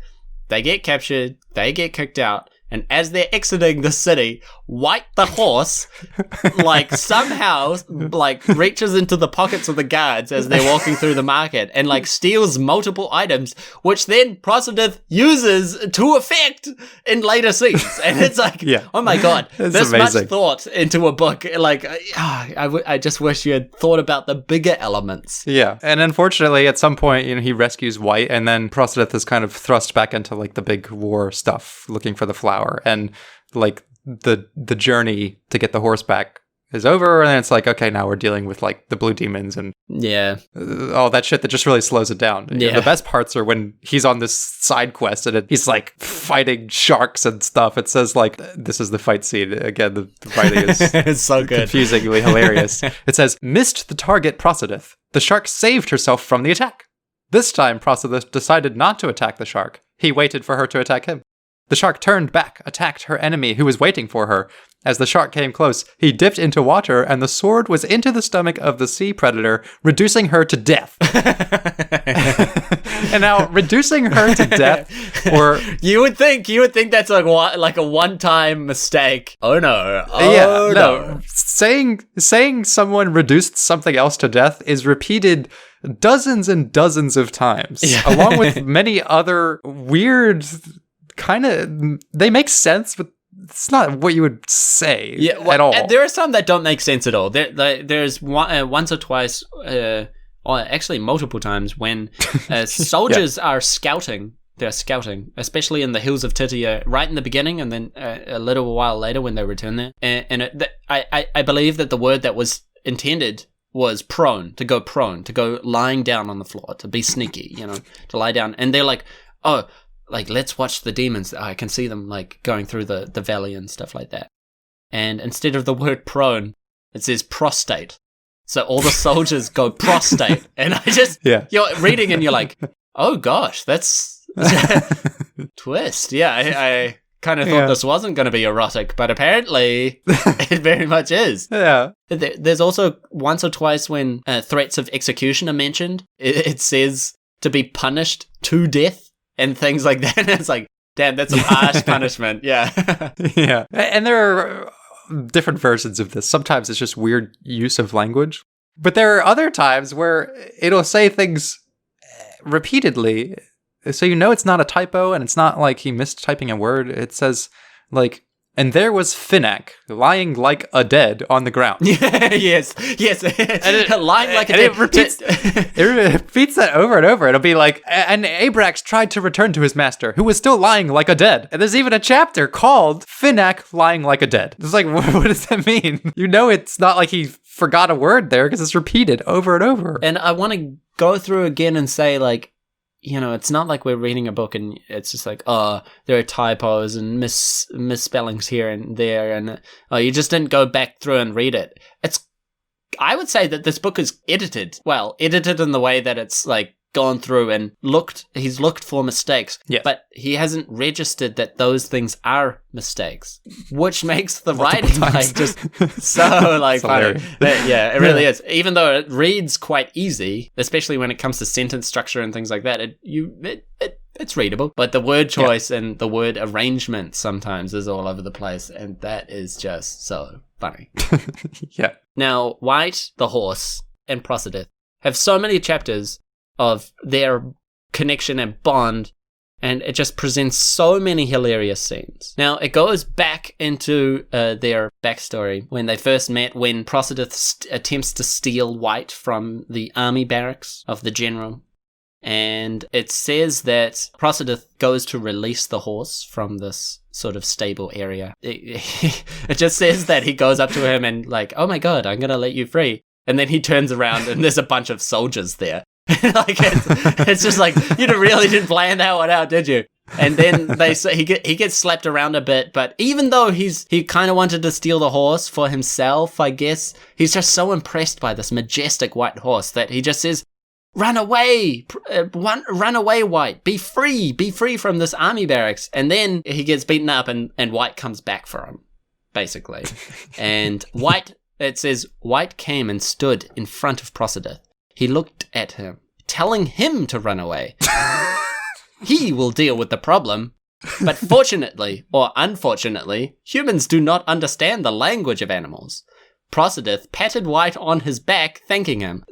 They get captured, they get kicked out, And as they're exiting the city, White the horse, like, somehow, like, reaches into the pockets of the guards as they're walking through the market and, like, steals multiple items, which then Prosidith uses to effect in later scenes. And it's like, oh my god, this amazing. much thought into a book. Like, I just wish you had thought about the bigger elements. Yeah. And unfortunately, at some point, he rescues White, and then Prosidith is kind of thrust back into, like, the big war stuff, looking for the flower. And like the journey to get the horse back is over, and then it's like, okay, now we're dealing with like the blue demons and all that shit that just really slows it down. The best parts are when he's on this side quest and he's like fighting sharks and stuff. It says like, this is the fight scene again. The writing is it's so good, confusingly hilarious. It says, missed the target Prosidith. The shark saved herself from the attack. This time Prosidith decided not to attack the shark. He waited for her to attack him. The shark turned back, attacked her enemy who was waiting for her. As the shark came close, he dipped into water, and the sword was into the stomach of the sea predator, reducing her to death. And now, reducing her to death, or you would think that's like a one-time mistake. Oh no! No. Saying someone reduced something else to death is repeated dozens and dozens of times, along with many other weird. Kind of, they make sense, but it's not what you would say at all. There are some that don't make sense at all. There's once or twice, or actually multiple times, when soldiers are scouting. They're scouting, especially in the hills of Titia, right in the beginning, and then a little while later when they return there. I believe that the word that was intended was prone, to go lying down on the floor, to be sneaky, to lie down. And they're like, oh, like, let's watch the demons. I can see them, like, going through the valley and stuff like that. And instead of the word prone, it says prostate. So all the soldiers go prostate. And I just, you're reading and you're like, oh gosh, that's twist. Yeah, I kind of thought this wasn't going to be erotic, but apparently it very much is. Yeah. There's also once or twice when threats of execution are mentioned. It says to be punished to death. And things like that. It's like, damn, that's a harsh punishment. Yeah. Yeah. And there are different versions of this. Sometimes it's just weird use of language. But there are other times where it'll say things repeatedly. So it's not a typo, and it's not like he missed typing a word. It says, like, and there was Finaq lying like a dead on the ground. yes. And lying like a dead. It repeats that over and over. It'll be like, and Abrax tried to return to his master, who was still lying like a dead. And there's even a chapter called Finaq lying like a dead. It's like, what does that mean? It's not like he forgot a word there because it's repeated over and over. And I want to go through again and say, like, it's not like we're reading a book and it's just like, oh, there are typos and misspellings here and there, and you just didn't go back through and read it. I would say that this book is edited in the way that it's like gone through and he's looked for mistakes, but he hasn't registered that those things are mistakes, which makes the writing like just so like funny. It really is. Even though it reads quite easy, especially when it comes to sentence structure and things like that, it's readable. But the word choice and the word arrangement sometimes is all over the place, and that is just so funny. Yeah. Now, White, the horse, and Prosidith have so many chapters of their connection and bond, and it just presents so many hilarious scenes. Now, it goes back into their backstory when they first met, when Prosidith attempts to steal White from the army barracks of the general. And it says that Prosidith goes to release the horse from this sort of stable area. It just says that he goes up to him and like, oh my god, I'm going to let you free. And then he turns around and there's a bunch of soldiers there. Like it's just like, you really didn't plan that one out, did you? And then they say he gets slapped around a bit, but even though he kind of wanted to steal the horse for himself, I guess, he's just so impressed by this majestic white horse that he just says, run away, White, be free from this army barracks. And then he gets beaten up and White comes back for him, basically. And White, it says, White came and stood in front of Prosidith. He looked at him, telling him to run away. He will deal with the problem. But fortunately, or unfortunately, humans do not understand the language of animals. Prosidith patted White on his back, thanking him.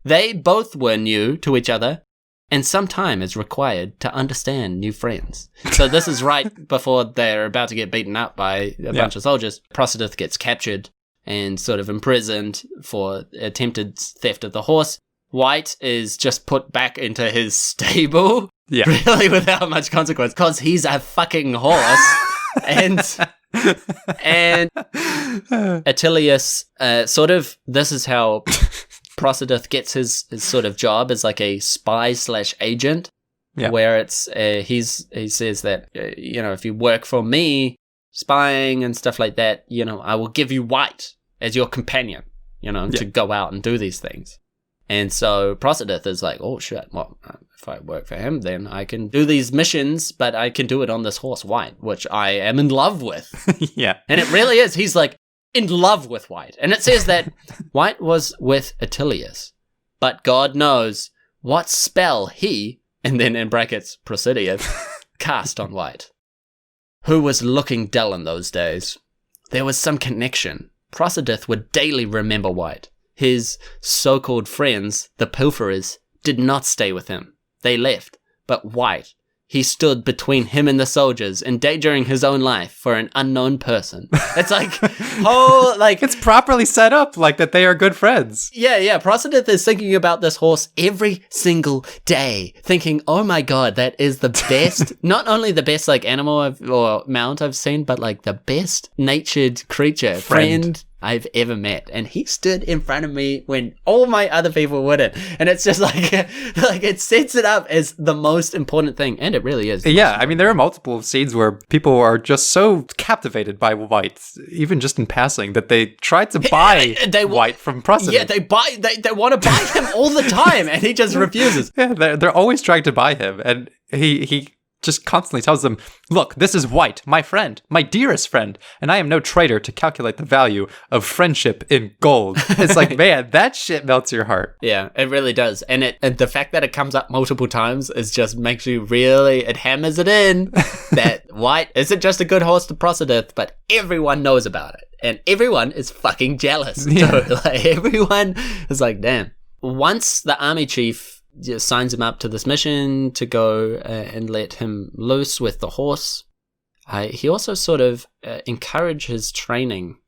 They both were new to each other, and some time is required to understand new friends. So this is right before they're about to get beaten up by a bunch of soldiers. Prosidith gets captured and sort of imprisoned for attempted theft of the horse. White is just put back into his stable, really without much consequence, because he's a fucking horse. and Attilius, this is how Prosidith gets his sort of job as like a spy/agent, where it's he says that if you work for me, spying and stuff like that, I will give you White as your companion, to go out and do these things. And so Prosidith is like, oh shit, well, if I work for him, then I can do these missions, but I can do it on this horse White, which I am in love with. And it really is. He's like in love with White. And it says that White was with Attilius, but God knows what spell he, and then in brackets, Prosidith, cast on White, who was looking dull in those days. There was some connection. Prosidith would daily remember White. His so-called friends, the pilferers, did not stay with him. They left. But White, he stood between him and the soldiers, endangering his own life for an unknown person. It's like, it's properly set up like that they are good friends. Yeah. Prosidith is thinking about this horse every single day, thinking, oh my god, that is the best, not only the best like animal or mount I've seen, but like the best natured creature, friend I've ever met. And he stood in front of me when all my other people wouldn't. And it's just like it sets it up as the most important thing. And it really is. Yeah, I mean, there are multiple scenes where people are just so captivated by White, even just in passing, that they try to buy White from Prosidith. Yeah, they want to buy him all the time, and he just refuses. Yeah, they're always trying to buy him. And he just constantly tells them, look, this is White, my friend, my dearest friend, and I am no traitor to calculate the value of friendship in gold. It's like, man, that shit melts your heart. Yeah, it really does. And the fact that it comes up multiple times is just makes you really, it hammers it in that White isn't just a good horse to Prosidith, but everyone knows about it. And everyone is fucking jealous. Yeah. So, everyone is like, damn. Once the army chief signs him up to this mission to go and let him loose with the horse, he also sort of encourages training,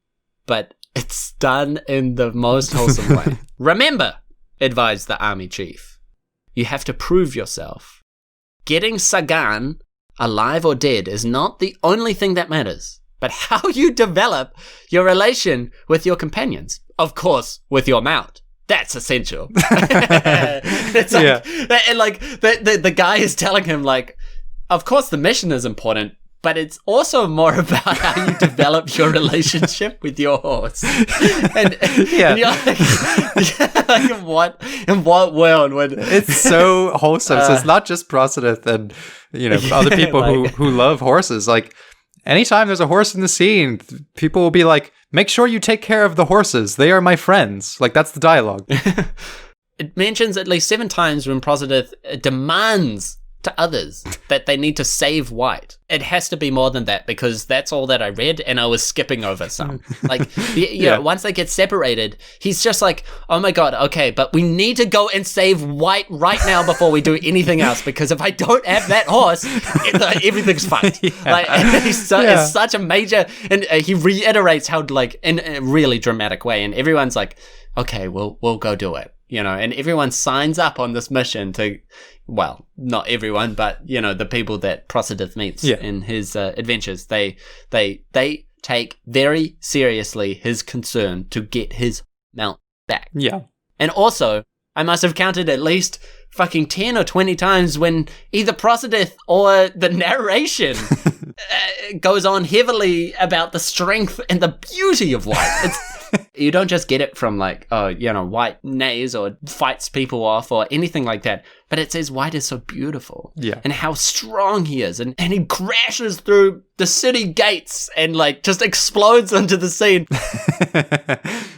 but it's done in the most wholesome way. Remember, advised the army chief, you have to prove yourself. Getting Sagan, alive or dead, is not the only thing that matters, but how you develop your relation with your companions. Of course, with your mount. That's essential. It's like, the guy is telling him, like, of course the mission is important, but it's also more about how you develop your relationship with your horse. And you're like, in what world would... It's so wholesome. So it's not just Prosidith and, other people who love horses. Like, anytime there's a horse in the scene, people will be like, make sure you take care of the horses. They are my friends. Like, that's the dialogue. It mentions at least 7 times when Prosidith demands to others that they need to save White. It has to be more than that, because that's all that I read and I was skipping over some. Like, once they get separated, he's just like, oh my god, okay, but we need to go and save White right now before we do anything else, because if I don't have that horse, everything's fucked. Like, it's such a major, and he reiterates how, like, in a really dramatic way, and everyone's like, okay, we'll go do it. And everyone signs up on this mission to, well, not everyone, but, the people that Prosidith meets in his adventures, they take very seriously his concern to get his mount back. Yeah. And also, I must have counted at least fucking 10 or 20 times when either Prosidith or the narration goes on heavily about the strength and the beauty of White. You don't just get it from like, White neighs or fights people off or anything like that, but it says White is so beautiful. Yeah. And how strong he is. And he crashes through the city gates and like just explodes into the scene.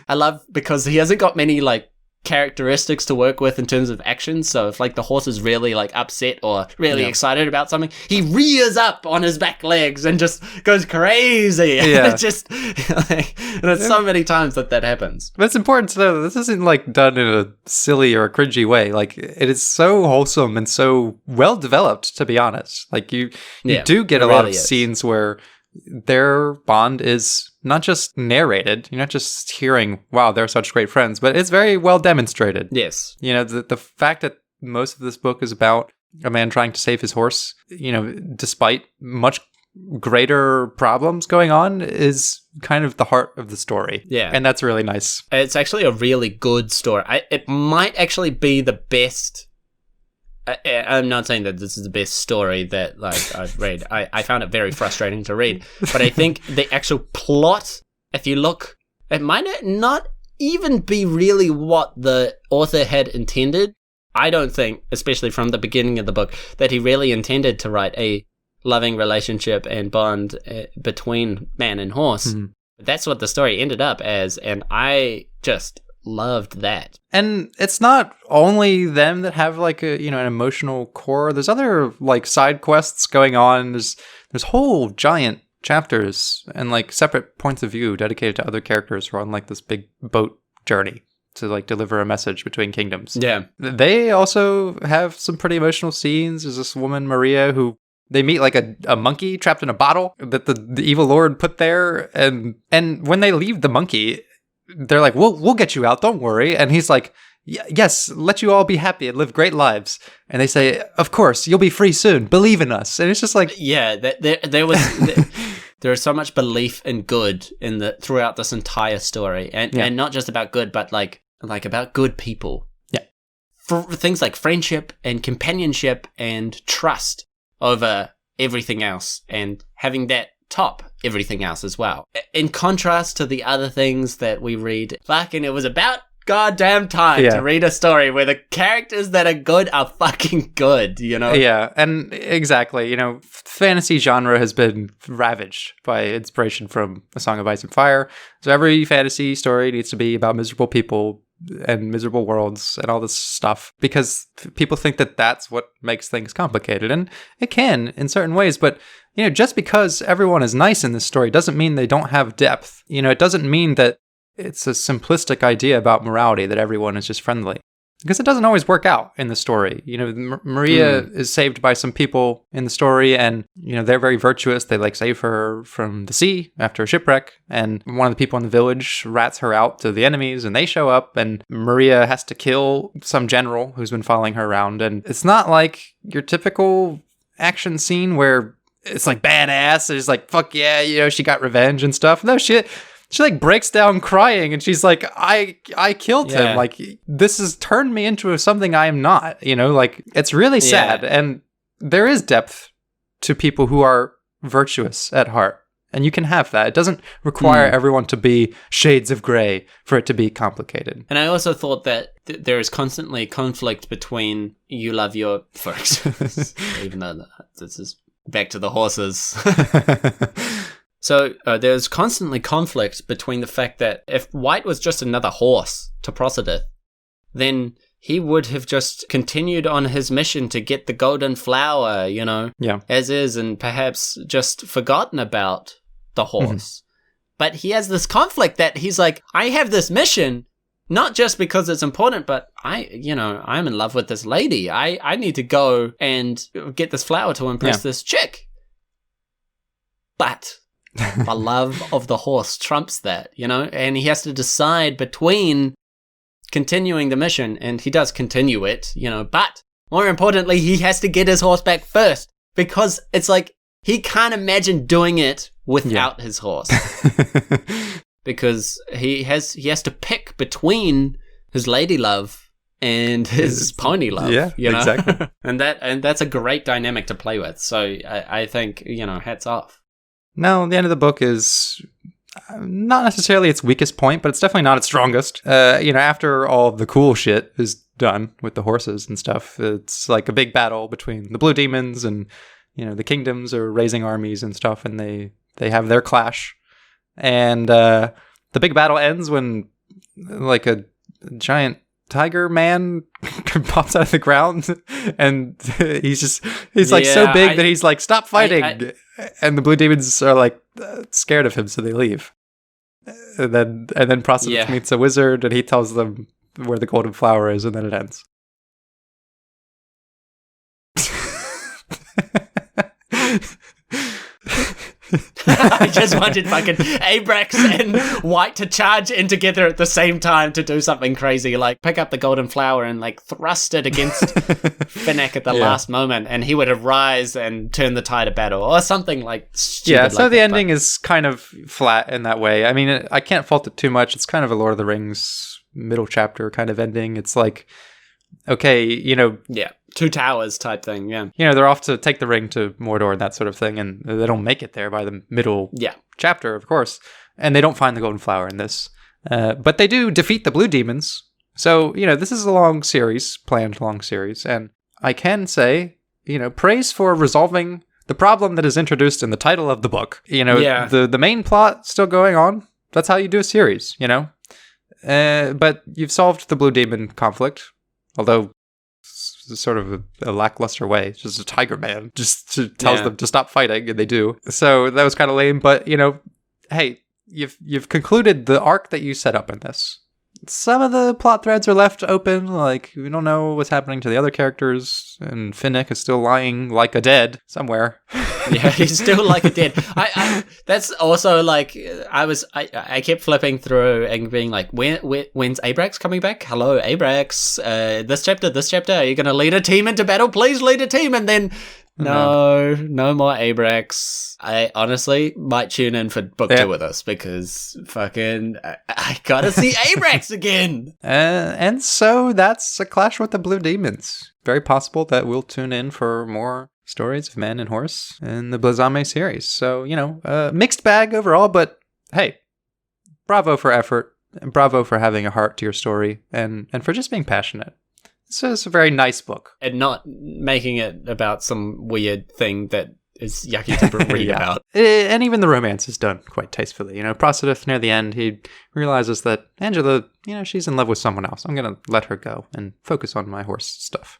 I love, because he hasn't got many like characteristics to work with in terms of action. So if like the horse is really like upset or really excited about something, he rears up on his back legs and just goes crazy. Yeah. It's just like, there's so many times that happens. But it's important to know that this isn't like done in a silly or a cringy way. Like it is so wholesome and so well developed, to be honest. Like you do get a lot of scenes where their bond is not just narrated, you're not just hearing, wow, they're such great friends, but it's very well demonstrated. Yes. You know, the fact that most of this book is about a man trying to save his horse, you know, despite much greater problems going on, is kind of the heart of the story. Yeah. And that's really nice. It's actually a really good story. It might actually be the best. I'm not saying that this is the best story that like I've read. I found it very frustrating to read, but I think the actual plot, if you look, it might not even be really what the author had intended. I don't think, especially from the beginning of the book, that he really intended to write a loving relationship and bond between man and horse. Mm-hmm. But that's what the story ended up as, and I just loved that. And it's not only them that have like a, you know, an emotional core. There's other like side quests going on. There's whole giant chapters and like separate points of view dedicated to other characters who are on like this big boat journey to like deliver a message between kingdoms. Yeah. They also have some pretty emotional scenes. There's this woman, Maria, who they meet like a monkey trapped in a bottle that the evil lord put there. And when they leave the monkey, they're like, we'll get you out, don't worry. And he's like, yes, let you all be happy and live great lives. And they say, of course, you'll be free soon. Believe in us. And it's just like, yeah, there was there is so much belief in good throughout this entire story, and not just about good, but like about good people. Yeah, for things like friendship and companionship and trust over everything else, and having that top everything else as well. In contrast to the other things that we read, fucking it was about goddamn time to read a story where the characters that are good are fucking good, you know? Yeah, and exactly, you know, fantasy genre has been ravaged by inspiration from A Song of Ice and Fire. So every fantasy story needs to be about miserable people and miserable worlds and all this stuff, because people think that that's what makes things complicated, and it can in certain ways. But you know, just because everyone is nice in this story doesn't mean they don't have depth. You know, it doesn't mean that it's a simplistic idea about morality that everyone is just friendly, because it doesn't always work out in the story. You know, Maria is saved by some people in the story, and you know, they're very virtuous. They like save her from the sea after a shipwreck, and one of the people in the village rats her out to the enemies, and they show up, and Maria has to kill some general who's been following her around. And it's not like your typical action scene where it's like badass. It's like, fuck yeah, you know, she got revenge and stuff. No shit. She like breaks down crying, and she's like, I killed him. Like, this has turned me into something I am not, you know, like, it's really sad. And there is depth to people who are virtuous at heart, and you can have that. It doesn't require everyone to be shades of gray for it to be complicated. And I also thought that there is constantly conflict between you love your, for example, even though this is back to the horses. So there's constantly conflict between the fact that if White was just another horse to Prosidith, then he would have just continued on his mission to get the golden flower, you know, as is, and perhaps just forgotten about the horse. But he has this conflict that he's like, I have this mission, not just because it's important, but I'm in love with this lady. I need to go and get this flower to impress this chick. But the love of the horse trumps that, you know, and he has to decide between continuing the mission, and he does continue it, you know, but more importantly, he has to get his horse back first, because it's like he can't imagine doing it without his horse. Because he has to pick between his lady love and his pony love. Yeah, you know? Exactly. and that's a great dynamic to play with. So I think, you know, hats off. Now, the end of the book is not necessarily its weakest point, but it's definitely not its strongest. You know, after all the cool shit is done with the horses and stuff, it's like a big battle between the blue demons, and, you know, the kingdoms are raising armies and stuff, and they have their clash. And the big battle ends when like a giant tiger man pops out of the ground, and he's like so big that he's like, stop fighting, and the blue demons are like scared of him, so they leave. And then Prosidith meets a wizard, and he tells them where the golden flower is, and then it ends. I just wanted fucking Abrax and White to charge in together at the same time to do something crazy, like pick up the golden flower and like thrust it against Finaq at the last moment, and he would arise and turn the tide of battle, or something like stupid. Yeah, so the ending is kind of flat in that way. I mean, I can't fault it too much. It's kind of a Lord of the Rings middle chapter kind of ending. It's like, okay, you know... Yeah, Two Towers type thing, yeah. You know, they're off to take the ring to Mordor and that sort of thing, and they don't make it there by the middle chapter, of course. And they don't find the golden flower in this. But they do defeat the blue demons. So, you know, this is a long series, planned long series. And I can say, you know, praise for resolving the problem that is introduced in the title of the book. You know, the main plot still going on. That's how you do a series, you know? But you've solved the blue demon conflict, although sort of a lackluster way. It's just a tiger man just tells them to stop fighting, and they do. So that was kind of lame, but you know, hey, you've concluded the arc that you set up in this. Some of the plot threads are left open, like we don't know what's happening to the other characters, and Finaq is still lying like a dead somewhere. Yeah, he's still like a dead. I that's also like I kept flipping through and being like, when's Abrax coming back? Hello, Abrax. This chapter, are you gonna lead a team into battle? Please lead a team. And then no more Abrax. I honestly might tune in for book 2 with us, because fucking I gotta see Abrax again. And so that's a clash with the blue demons. Very possible that we'll tune in for more stories of man and horse in the Blazame series. So, you know, mixed bag overall, but hey, bravo for effort, and bravo for having a heart to your story, and for just being passionate. It's a very nice book. And not making it about some weird thing that is yucky to read about. And even the romance is done quite tastefully. You know, Prosidith, near the end, he realizes that Angela, you know, she's in love with someone else. I'm going to let her go and focus on my horse stuff.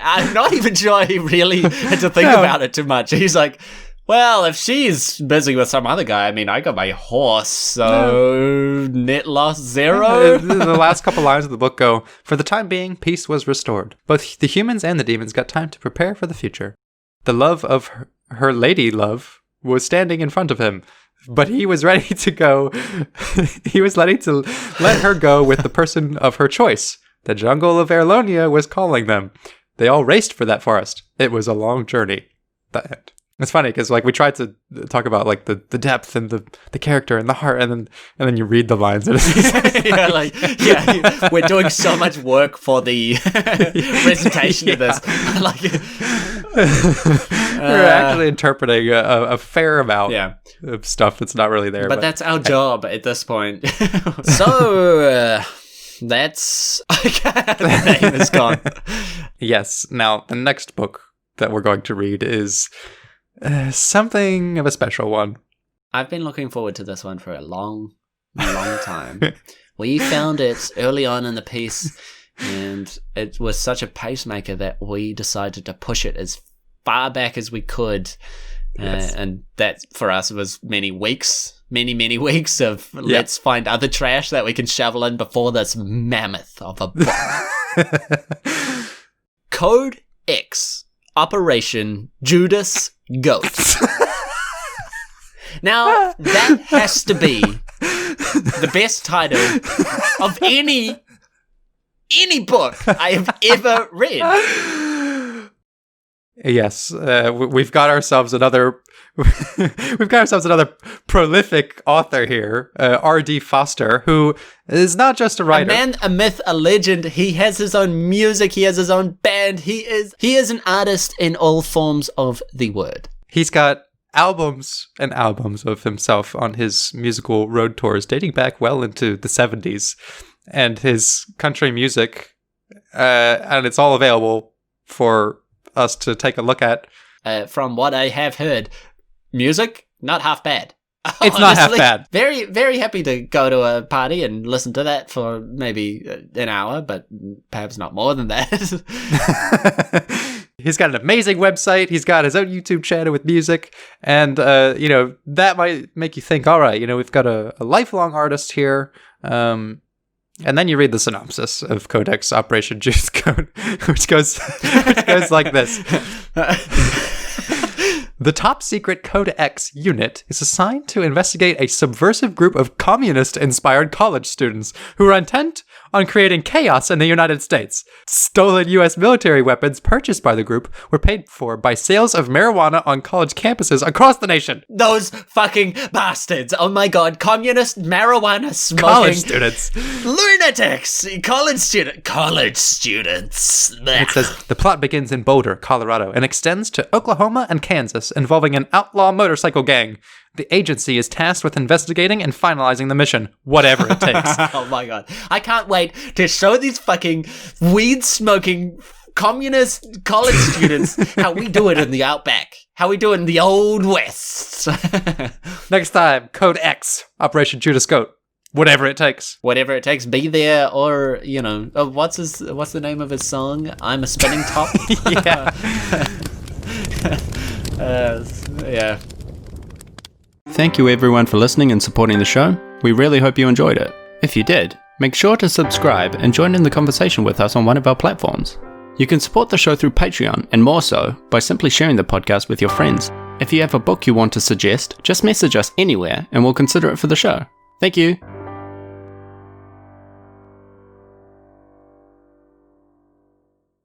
I'm not even sure he really had to think about it too much. He's like, well, if she's busy with some other guy, I mean, I got my horse, so net loss 0. The last couple lines of the book go, for the time being, peace was restored. Both the humans and the demons got time to prepare for the future. The love of her lady love was standing in front of him, but he was ready to go. He was ready to let her go with the person of her choice. The jungle of Erlonia was calling them. They all raced for that forest. It was a long journey. That end. It's funny because like we tried to talk about like the depth and the character and the heart, and then you read the lines and we're doing so much work for the presentation of this. We're actually interpreting a fair amount of stuff that's not really there. But that's our job at this point. So that's the name is gone. Yes. Now the next book that we're going to read is something of a special one. I've been looking forward to this one for a long time. We found it early on in the piece, and it was such a pacemaker that we decided to push it as far back as we could. And that, for us, was many weeks of let's find other trash that we can shovel in before this mammoth of a book. Code X. Operation Judas Goat. Now, that has to be the best title of any book I have ever read. Yes, we've got ourselves another prolific author here, R.D. Foster, who is not just a writer. A man, a myth, a legend. He has his own music. He has his own band. He is an artist in all forms of the word. He's got albums and albums of himself on his musical road tours dating back well into the 70s. And his country music, and it's all available for us to take a look at. From what I have heard, music, not half bad. It's not half bad. Very, very happy to go to a party and listen to that for maybe an hour, but perhaps not more than that. He's got an amazing website. He's got his own YouTube channel with music. And, that might make you think, all right, we've got a lifelong artist here. And then you read the synopsis of Codex Operation Juice Code, which goes like this. The top secret Code X unit is assigned to investigate a subversive group of communist-inspired college students who are intent on creating chaos in the United States. Stolen U.S. military weapons purchased by the group were paid for by sales of marijuana on college campuses across the nation. Those fucking bastards. Oh my god, communist marijuana smoking. College students. Lunatics. College students. It says, the plot begins in Boulder, Colorado, and extends to Oklahoma and Kansas, involving an outlaw motorcycle gang. The agency is tasked with investigating and finalizing the mission, whatever it takes. Oh my god. I can't wait to show these fucking weed-smoking communist college students how we do it in the Outback. How we do it in the Old West. Next time, Code X, Operation Judas Goat. Whatever it takes. Whatever it takes. Be there or, what's the name of his song? I'm a Spinning Top? Yeah. Yeah. Thank you everyone for listening and supporting the show. We really hope you enjoyed it. If you did, make sure to subscribe and join in the conversation with us on one of our platforms. You can support the show through Patreon, and more so, by simply sharing the podcast with your friends. If you have a book you want to suggest, just message us anywhere and we'll consider it for the show. Thank you.